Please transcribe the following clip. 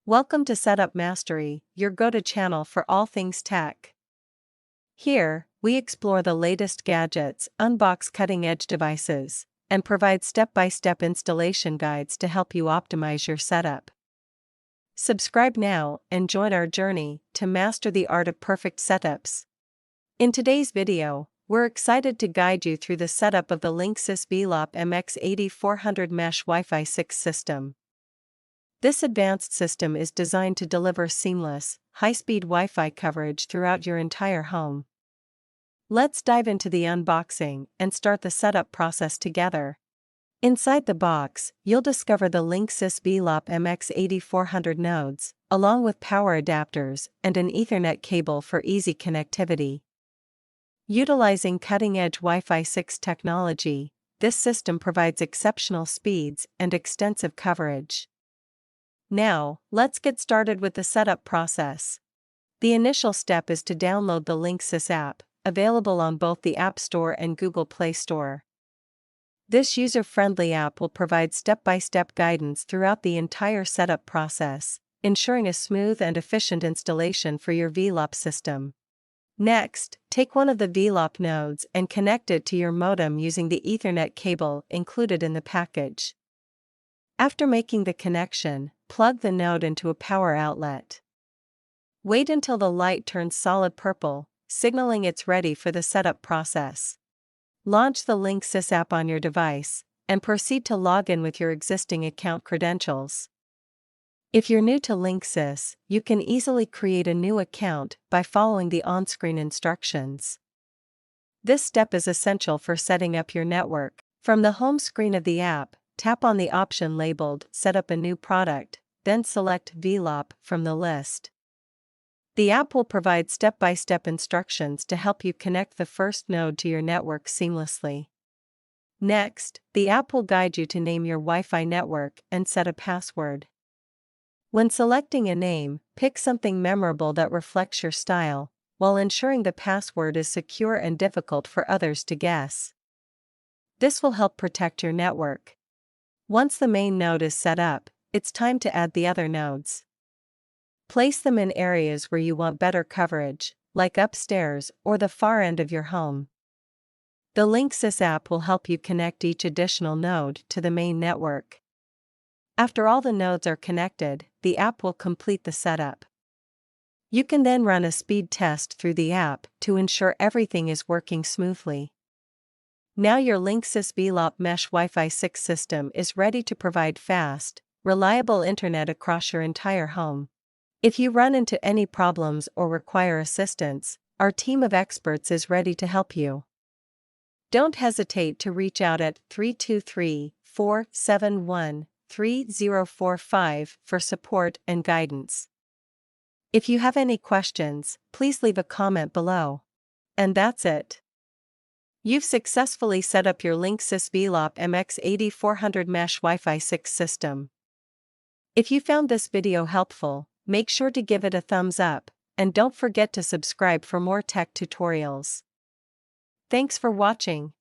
Welcome to Setup Mastery, your go-to channel for all things tech. Here, we explore the latest gadgets, unbox cutting-edge devices, and provide step-by-step installation guides to help you optimize your setup. Subscribe now and join our journey to master the art of perfect setups. In today's video, we're excited to guide you through the setup of the Linksys Velop MX8400 Mesh Wi-Fi 6 system. This advanced system is designed to deliver seamless, high-speed Wi-Fi coverage throughout your entire home. Let's dive into the unboxing and start the setup process together. Inside the box, you'll discover the Linksys Velop MX8400 nodes, along with power adapters and an Ethernet cable for easy connectivity. Utilizing cutting-edge Wi-Fi 6 technology, this system provides exceptional speeds and extensive coverage. Now, let's get started with the setup process. The initial step is to download the Linksys app, available on both the App Store and Google Play Store. This user-friendly app will provide step-by-step guidance throughout the entire setup process, ensuring a smooth and efficient installation for your Velop system. Next, take one of the Velop nodes and connect it to your modem using the Ethernet cable included in the package. After making the connection, plug the node into a power outlet. Wait until the light turns solid purple, signaling it's ready for the setup process. Launch the Linksys app on your device, and proceed to log in with your existing account credentials. If you're new to Linksys, you can easily create a new account by following the on-screen instructions. This step is essential for setting up your network. From the home screen of the app, tap on the option labeled Set up a new product, then select Velop from the list. The app will provide step-by-step instructions to help you connect the first node to your network seamlessly. Next, the app will guide you to name your Wi-Fi network and set a password. When selecting a name, pick something memorable that reflects your style, while ensuring the password is secure and difficult for others to guess. This will help protect your network. Once the main node is set up, it's time to add the other nodes. Place them in areas where you want better coverage, like upstairs or the far end of your home. The Linksys app will help you connect each additional node to the main network. After all the nodes are connected, the app will complete the setup. You can then run a speed test through the app to ensure everything is working smoothly. Now your Linksys Velop Mesh Wi-Fi 6 system is ready to provide fast, reliable internet across your entire home. If you run into any problems or require assistance, our team of experts is ready to help you. Don't hesitate to reach out at 323-471-3045 for support and guidance. If you have any questions, please leave a comment below. And that's it. You've successfully set up your Linksys Velop MX8400 Mesh Wi-Fi 6 system. If you found this video helpful, make sure to give it a thumbs up, and don't forget to subscribe for more tech tutorials. Thanks for watching.